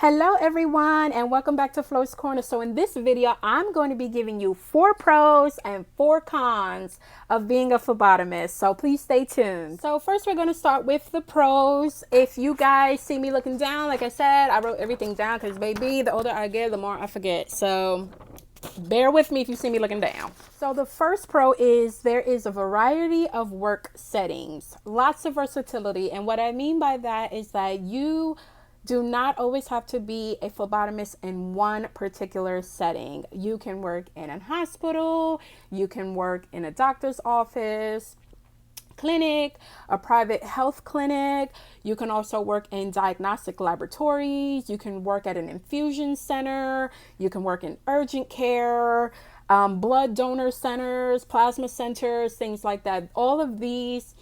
Hello everyone, and welcome back to Flo's Corner. So in this video, I'm going to be giving you 4 pros and 4 cons of being a phlebotomist. So please stay tuned. So first we're going to start with the pros. If you guys see me looking down, like I said, I wrote everything down because baby, the older I get, the more I forget. So bear with me if you see me looking down. So the first pro is there is a variety of work settings, lots of versatility. And what I mean by that is that you do not always have to be a phlebotomist in one particular setting. You can work in a hospital, you can work in a doctor's office, clinic, a private health clinic. You can also work in diagnostic laboratories. You can work at an infusion center. You can work in urgent care, blood donor centers, plasma centers, things like that. All of these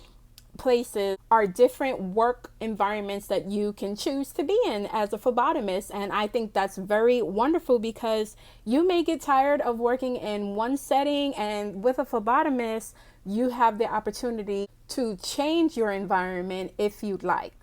places are different work environments that you can choose to be in as a phlebotomist. And I think that's very wonderful because you may get tired of working in one setting, and with a phlebotomist, you have the opportunity to change your environment if you'd like.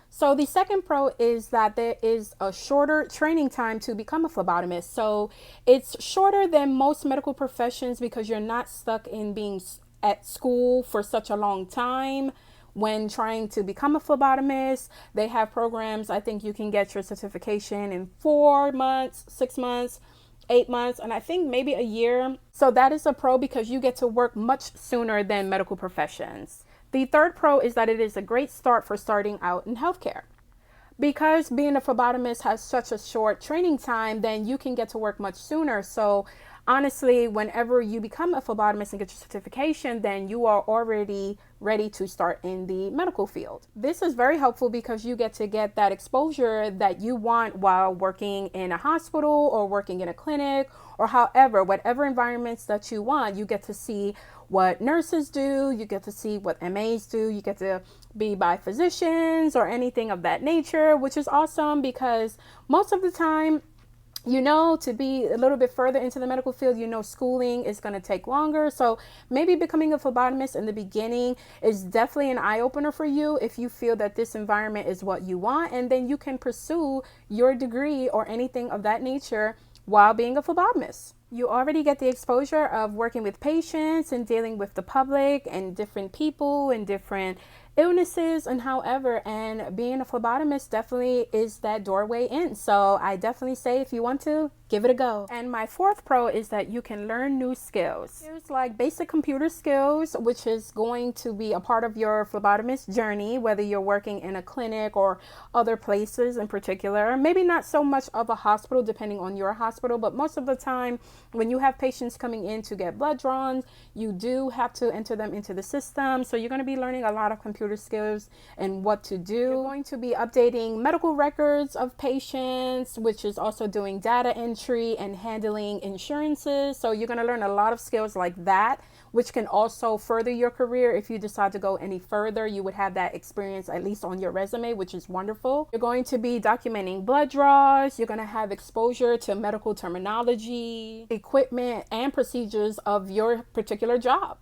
So the second pro is that there is a shorter training time to become a phlebotomist. So it's shorter than most medical professions because you're not stuck in being at school for such a long time. When trying to become a phlebotomist, they have programs. I think you can get your certification in 4 months, 6 months, 8 months, and I think maybe a year. So that is a pro because you get to work much sooner than medical professions. The third pro is that it is a great start for starting out in healthcare. Because being a phlebotomist has such a short training time, then you can get to work much sooner. So honestly, whenever you become a phlebotomist and get your certification, then you are already ready to start in the medical field. This is very helpful because you get to get that exposure that you want while working in a hospital or working in a clinic, or whatever environments that you want. You get to see what nurses do, you get to see what MAs do, you get to be by physicians or anything of that nature, which is awesome because most of the time, to be a little bit further into the medical field, schooling is going to take longer. So maybe becoming a phlebotomist in the beginning is definitely an eye-opener for you if you feel that this environment is what you want. And then you can pursue your degree or anything of that nature while being a phlebotomist. You already get the exposure of working with patients and dealing with the public and different people and different illnesses and being a phlebotomist definitely is that doorway in. So I definitely say if you want to, give it a go. And my fourth pro is that you can learn new skills. There's like basic computer skills, which is going to be a part of your phlebotomist journey, whether you're working in a clinic or other places in particular. Maybe not so much of a hospital, depending on your hospital, but most of the time when you have patients coming in to get blood drawn, you do have to enter them into the system. So you're going to be learning a lot of computer skills and what to do. You're going to be updating medical records of patients, which is also doing data entry and handling insurances. So you're going to learn a lot of skills like that, which can also further your career. If you decide to go any further, you would have that experience at least on your resume, which is wonderful. You're going to be documenting blood draws. You're going to have exposure to medical terminology, equipment, and procedures of your particular job.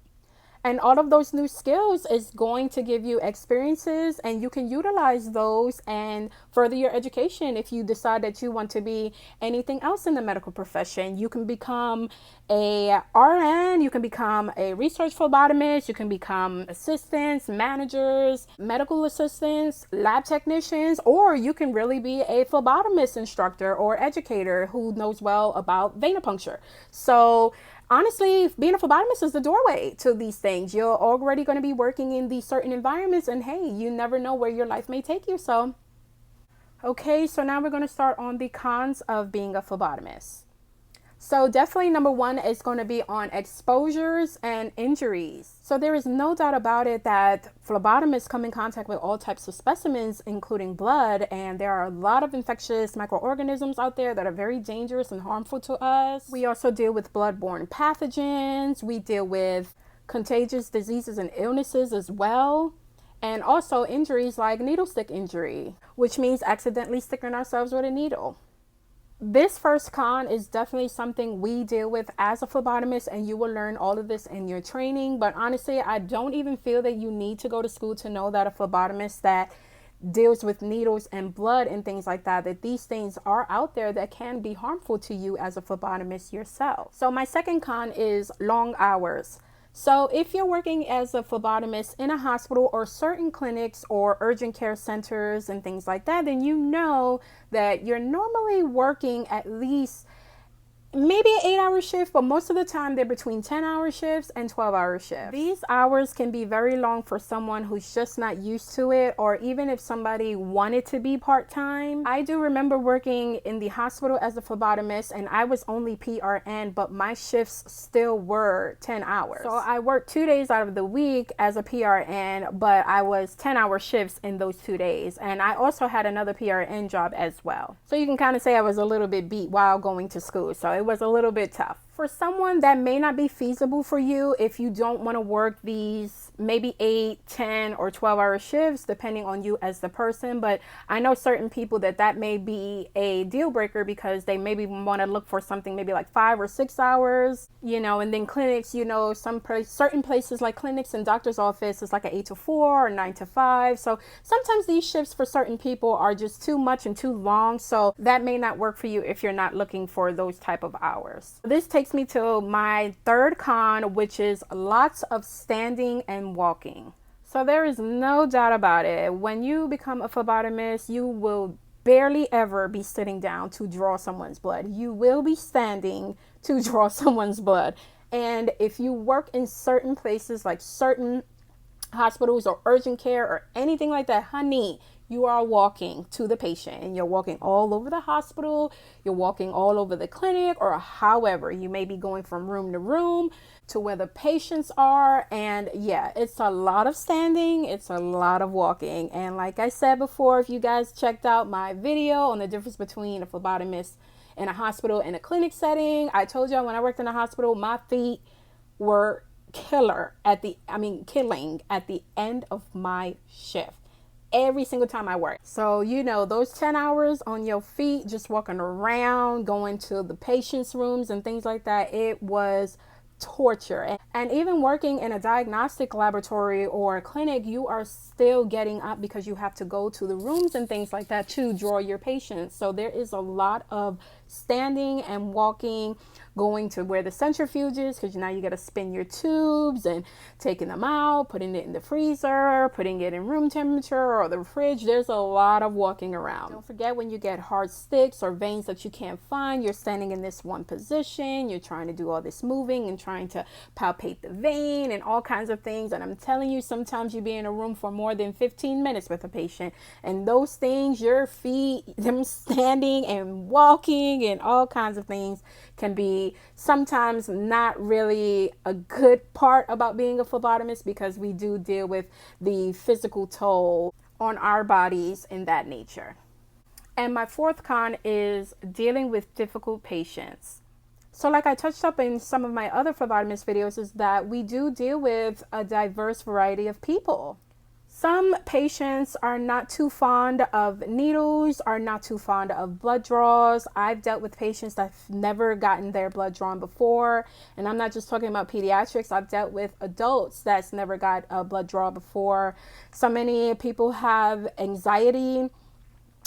And all of those new skills is going to give you experiences, and you can utilize those and further your education. If you decide that you want to be anything else in the medical profession, you can become a RN, you can become a research phlebotomist, you can become assistants, managers, medical assistants, lab technicians, or you can really be a phlebotomist instructor or educator who knows well about venipuncture. So honestly, being a phlebotomist is the doorway to these things. You're already going to be working in these certain environments, and hey, you never know where your life may take you. So, okay, so now we're going to start on the cons of being a phlebotomist. So definitely number one is going to be on exposures and injuries. So there is no doubt about it that phlebotomists come in contact with all types of specimens, including blood, and there are a lot of infectious microorganisms out there that are very dangerous and harmful to us. We also deal with blood-borne pathogens. We deal with contagious diseases and illnesses as well. And also injuries like needle stick injury, which means accidentally sticking ourselves with a needle. This first con is definitely something we deal with as a phlebotomist, and you will learn all of this in your training. But honestly, I don't even feel that you need to go to school to know that a phlebotomist that deals with needles and blood and things like that, that these things are out there that can be harmful to you as a phlebotomist yourself. So my second con is long hours. So if you're working as a phlebotomist in a hospital or certain clinics or urgent care centers and things like that, then you know that you're normally working at least maybe an 8-hour shift, but most of the time they're between 10-hour shifts and 12-hour shifts. These hours can be very long for someone who's just not used to it, or even if somebody wanted to be part-time. I do remember working in the hospital as a phlebotomist, and I was only PRN, but my shifts still were 10 hours. So I worked 2 days out of the week as a PRN, but I was 10-hour shifts in those 2 days. And I also had another PRN job as well. So you can kind of say I was a little bit beat while going to school. So it was a little bit tough. For someone, that may not be feasible for you if you don't want to work these maybe 8, 10, or 12-hour shifts, depending on you as the person. But I know certain people that may be a deal breaker because they maybe want to look for something maybe like 5 or 6 hours, you know. And then clinics, you know, certain places like clinics and doctor's office is like an 8 to 4 or 9 to 5. So sometimes these shifts for certain people are just too much and too long. So that may not work for you if you're not looking for those type of hours. This takes me to my third con, which is lots of standing and walking. So there is no doubt about it. When you become a phlebotomist, you will barely ever be sitting down to draw someone's blood. You will be standing to draw someone's blood. And if you work in certain places like certain hospitals or urgent care or anything like that, honey, you are walking to the patient, and you're walking all over the hospital, you're walking all over the clinic, or however, you may be going from room to room to where the patients are. And yeah, it's a lot of standing, it's a lot of walking. And like I said before, if you guys checked out my video on the difference between a phlebotomist in a hospital and a clinic setting, I told y'all when I worked in a hospital, my feet were killing at the end of my shift. Every single time I work. So, you know, those 10 hours on your feet, just walking around, going to the patients' rooms and things like that, it was torture. And even working in a diagnostic laboratory or a clinic, you are still getting up because you have to go to the rooms and things like that to draw your patients. So there is a lot of standing and walking, going to where the centrifuge is, because now you got to spin your tubes and taking them out, putting it in the freezer, putting it in room temperature or the fridge. There's a lot of walking around. Don't forget, when you get hard sticks or veins that you can't find, you're standing in this one position, you're trying to do all this moving and trying to palpate the vein and all kinds of things. And I'm telling you, sometimes you be in a room for more than 15 minutes with a patient, and those things, your feet, them standing and walking and all kinds of things, can be sometimes not really a good part about being a phlebotomist, because we do deal with the physical toll on our bodies in that nature. And my fourth con is dealing with difficult patients. So like I touched up in some of my other phlebotomist videos, is that we do deal with a diverse variety of people. Some patients are not too fond of needles, are not too fond of blood draws. I've dealt with patients that have never gotten their blood drawn before. And I'm not just talking about pediatrics. I've dealt with adults that's never got a blood draw before. So many people have anxiety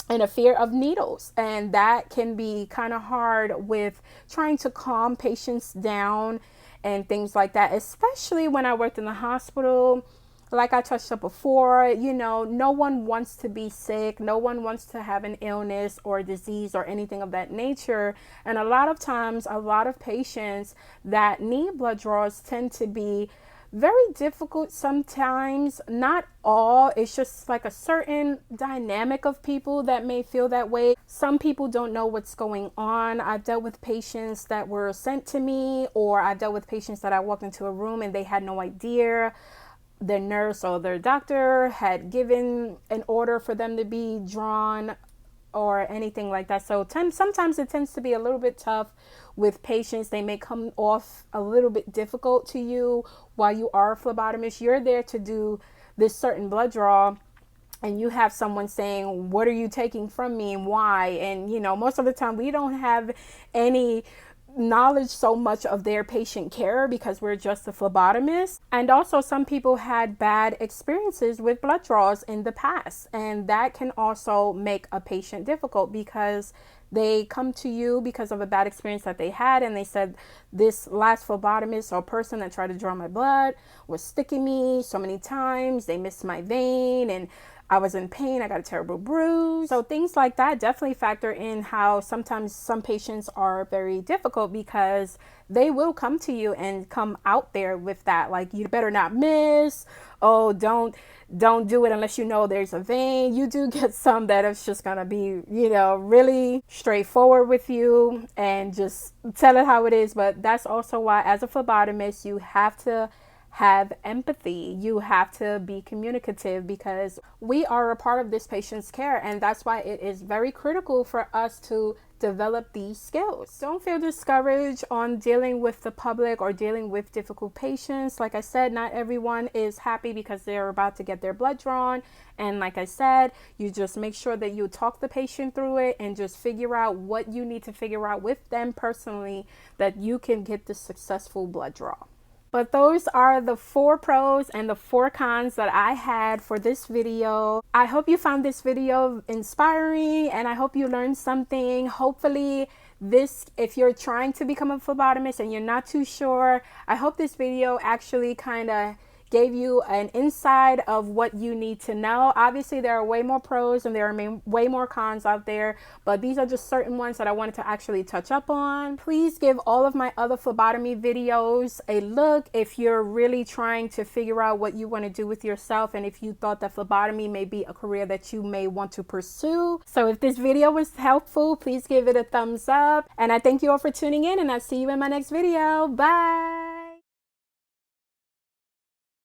and a fear of needles, and that can be kind of hard with trying to calm patients down and things like that, especially when I worked in the hospital. Like I touched up before, you know, no one wants to be sick. No one wants to have an illness or a disease or anything of that nature. And a lot of times, a lot of patients that need blood draws tend to be very difficult sometimes. Not all. It's just like a certain dynamic of people that may feel that way. Some people don't know what's going on. I've dealt with patients that were sent to me, or I've dealt with patients that I walked into a room and they had no idea their nurse or their doctor had given an order for them to be drawn or anything like that. So sometimes it tends to be a little bit tough with patients. They may come off a little bit difficult to you while you are a phlebotomist. You're there to do this certain blood draw, and you have someone saying, what are you taking from me and why? And, you know, most of the time we don't have any knowledge so much of their patient care because we're just a phlebotomist. And also some people had bad experiences with blood draws in the past, and that can also make a patient difficult because they come to you because of a bad experience that they had, and they said, this last phlebotomist or person that tried to draw my blood was sticking me so many times, they missed my vein, and I was in pain, I got a terrible bruise. So things like that definitely factor in how sometimes some patients are very difficult, because they will come to you and come out there with that, like, you better not miss, oh, don't do it unless you know there's a vein. You do get some that is just gonna be, you know, really straightforward with you and just tell it how it is. But that's also why, as a phlebotomist, you have to have empathy. You have to be communicative, because we are a part of this patient's care, and that's why it is very critical for us to develop these skills. Don't feel discouraged on dealing with the public or dealing with difficult patients. Like I said, not everyone is happy because they're about to get their blood drawn, and like I said, you just make sure that you talk the patient through it and just figure out what you need to figure out with them personally, that you can get the successful blood draw. But those are the 4 pros and the 4 cons that I had for this video. I hope you found this video inspiring, and I hope you learned something. Hopefully this, if you're trying to become a phlebotomist and you're not too sure, I hope this video actually kind of gave you an insight of what you need to know. Obviously, there are way more pros and there are way more cons out there, but these are just certain ones that I wanted to actually touch up on. Please give all of my other phlebotomy videos a look if you're really trying to figure out what you want to do with yourself, and if you thought that phlebotomy may be a career that you may want to pursue. So if this video was helpful, please give it a thumbs up, and I thank you all for tuning in, and I'll see you in my next video. Bye.